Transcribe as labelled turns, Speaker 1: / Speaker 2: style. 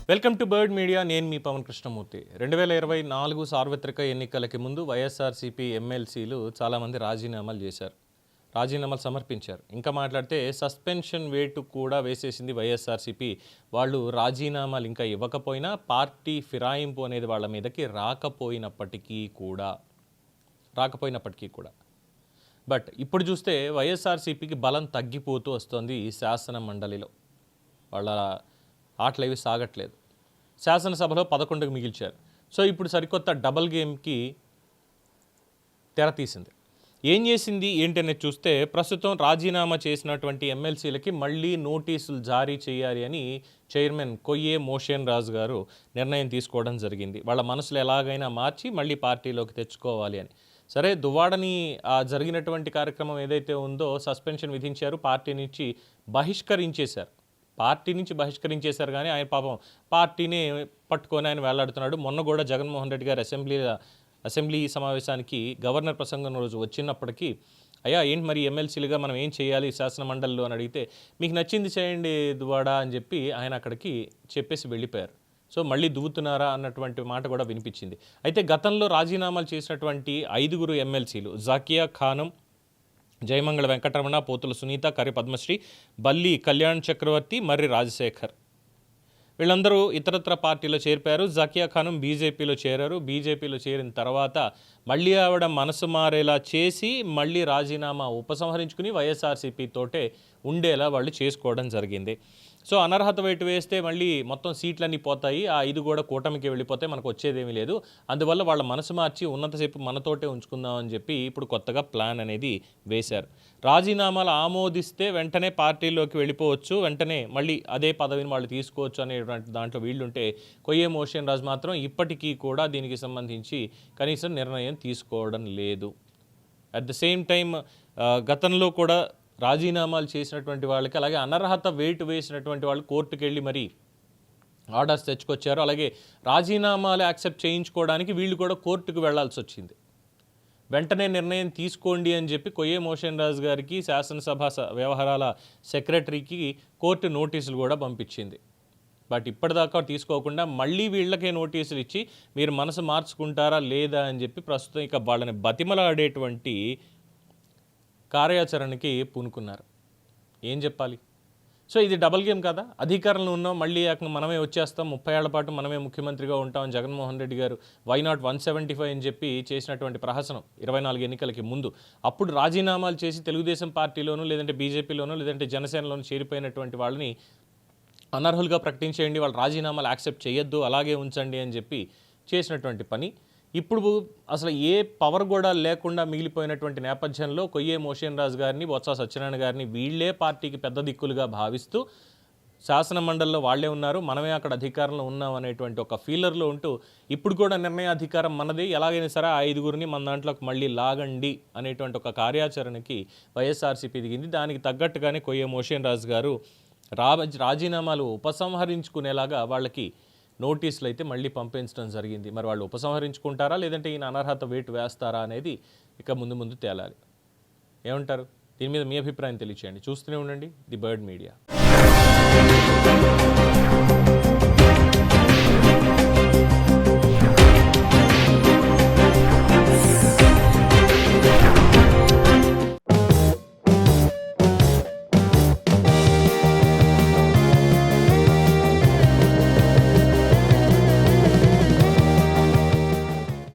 Speaker 1: Welcome to bird media. నేను మీ పవన్ కృష్ణమూర్తి. 2024 సార్వత్రిక ఎన్నికలకి ముందు వైఎస్ఆర్సీపీ ఎమ్మెల్సీలు చాలామంది రాజీనామాలు చేశారు, రాజీనామాలు సమర్పించారు. ఇంకా మాట్లాడితే సస్పెన్షన్ వేటు కూడా వేసేసింది వైఎస్ఆర్సీపీ. వాళ్ళు రాజీనామాలు ఇంకా ఇవ్వకపోయినా పార్టీ ఫిరాయింపు అనేది వాళ్ళ మీదకి రాకపోయినప్పటికీ కూడా బట్ ఇప్పుడు చూస్తే వైఎస్ఆర్సీపీకి బలం తగ్గిపోతూ వస్తుంది. ఈ శాసన మండలిలో వాళ్ళ ఆటలేవి సాగట్లేదు. శాసనసభలో 11కు మిగిల్చారు. సో ఇప్పుడు సరికొత్త డబల్ గేమ్కి తెర తీసింది. ఏం చేసింది ఏంటనేది చూస్తే ప్రస్తుతం రాజీనామా చేసినటువంటి ఎమ్మెల్సీలకి మళ్ళీ నోటీసులు జారీ చేయాలి అని చైర్మన్ కొయ్యే మోషన్ రాజు గారు నిర్ణయం తీసుకోవడం జరిగింది. వాళ్ళ మనసులు ఎలాగైనా మార్చి మళ్ళీ పార్టీలోకి తెచ్చుకోవాలి అని. సరే, దువ్వాడని జరిగినటువంటి కార్యక్రమం ఏదైతే ఉందో సస్పెన్షన్ విధించారు, పార్టీ నుంచి బహిష్కరించేశారు. కానీ ఆయన పాపం పార్టీని పట్టుకొని ఆయన వేలాడుతున్నాడు. మొన్న కూడా జగన్మోహన్ రెడ్డి గారు అసెంబ్లీ సమావేశానికి గవర్నర్ ప్రసంగం రోజు వచ్చినప్పటికీ అయ్యా ఏంటి మరి ఎమ్మెల్సీలుగా మనం ఏం చేయాలి శాసన మండలిలో అని అడిగితే మీకు నచ్చింది చేయండి దువ్వాడ అని చెప్పి ఆయన అక్కడికి చెప్పేసి వెళ్ళిపోయారు. సో మళ్ళీ దువ్వుతున్నారా అన్నటువంటి మాట కూడా వినిపించింది. అయితే గతంలో రాజీనామాలు చేసినటువంటి 5 ఎమ్మెల్సీలు జాకియా ఖానం, జయమంగళ వెంకటరమణ, పోతుల సునీత, కరి పద్మశ్రీ, బల్లి కళ్యాణ్ చక్రవర్తి, మర్రి రాజశేఖర్ వీళ్ళందరూ ఇతరత్ర పార్టీలో చేరిపారు. జాకియా ఖానం బీజేపీలో చేరారు. బీజేపీలో చేరిన తర్వాత మళ్ళీ ఆవిడ మనసు మారేలా చేసి మళ్ళీ రాజీనామా ఉపసంహరించుకుని వైఎస్ఆర్సీపీ తోటే ఉండేలా వాళ్ళు చేసుకోవడం జరిగింది. సో అనర్హత వేటు వేస్తే మళ్ళీ మొత్తం సీట్లన్నీ పోతాయి, ఆ 5 కూడా కూటమికి వెళ్ళిపోతే మనకు వచ్చేదేమీ లేదు. అందువల్ల వాళ్ళ మనసు మార్చి ఉన్నంతసేపు మనతోటే ఉంచుకుందాం అని చెప్పి ఇప్పుడు కొత్తగా ప్లాన్ అనేది వేశారు. రాజీనామాలు ఆమోదిస్తే వెంటనే పార్టీలోకి వెళ్ళిపోవచ్చు, వెంటనే మళ్ళీ అదే పదవిని వాళ్ళు తీసుకోవచ్చు అనేటువంటి దాంట్లో వీళ్ళుంటే కొయ్యే మోషన్ రాజు మాత్రం ఇప్పటికీ కూడా దీనికి సంబంధించి కనీసం నిర్ణయం తీసుకోవడం లేదు. అట్ ద సేమ్ టైం గతంలో కూడా రాజీనామాలు చేసినటువంటి వాళ్ళకి, అలాగే అనర్హత వేటు వేసినటువంటి వాళ్ళు కోర్టుకు వెళ్ళి మరి ఆర్డర్స్ తెచ్చుకొచ్చారు. అలాగే రాజీనామాలు యాక్సెప్ట్ చేయించుకోవడానికి వీళ్ళు కూడా కోర్టుకు వెళ్లాల్సి వచ్చింది. వెంటనే నిర్ణయం తీసుకోండి అని చెప్పి కొయ్యే మోషన్ రాజు గారికి శాసనసభ వ్యవహారాల సెక్రటరీకి కోర్టు నోటీసులు కూడా పంపించింది. బట్ ఇప్పటిదాకా తీసుకోకుండా మళ్ళీ వీళ్ళకే నోటీసులు ఇచ్చి మీరు మనసు మార్చుకుంటారా లేదా అని చెప్పి ప్రస్తుతం ఇక వాళ్ళని బతిమలాడేటువంటి కార్యాచరణకి పూనుకున్నారు. ఏం చెప్పాలి? సో ఇది డబల్ గేమ్ కదా. అధికారంలో ఉన్నాం, మళ్ళీ మనమే వచ్చేస్తాం, 30 ఏళ్ల పాటు మనమే ముఖ్యమంత్రిగా ఉంటాం. జగన్మోహన్ రెడ్డి గారు వైనాట్ 175 అని చెప్పి చేసినటువంటి ప్రహసనం 24 ఎన్నికలకి ముందు. అప్పుడు రాజీనామాలు చేసి తెలుగుదేశం పార్టీలోనూ లేదంటే బీజేపీలోనూ లేదంటే జనసేనలోనూ చేరిపోయినటువంటి వాళ్ళని అనర్హులుగా ప్రకటించేయండి, వాళ్ళు రాజీనామాలు యాక్సెప్ట్ చేయొద్దు, అలాగే ఉంచండి అని చెప్పి చేసినటువంటి పని ఇప్పుడు అసలు ఏ పవర్ కూడా లేకుండా మిగిలిపోయినటువంటి నేపథ్యంలో కొయ్యే మోషన్ రాజు గారిని, బొత్స సత్యనారాయణ గారిని వీళ్ళే పార్టీకి పెద్ద దిక్కులుగా భావిస్తూ శాసన మండలిలో వాళ్లే ఉన్నారు, మనమే అక్కడ అధికారంలో ఉన్నాం అనేటువంటి ఒక ఫీలర్లో ఉంటూ ఇప్పుడు కూడా నిర్ణయాధికారం మనది, ఎలాగైనా సరే 5 మన దాంట్లోకి మళ్ళీ లాగండి అనేటువంటి ఒక కార్యాచరణకి వైఎస్ఆర్సీపీ దిగింది. దానికి తగ్గట్టుగానే కొయ్యే మోషన్ రాజు గారు రాజీనామాలు ఉపసంహరించుకునేలాగా వాళ్ళకి నోటీసులు అయితే మళ్ళీ పంపించడం జరిగింది. మరి వాళ్ళు ఉపసంహరించుకుంటారా లేదంటే ఈయన అనర్హత వేటు వేస్తారా అనేది ఇక ముందు తేలాలి. ఏమంటారు? దీని మీద మీ అభిప్రాయం తెలియచేయండి. చూస్తూనే ఉండండి ది బర్డ్ మీడియా.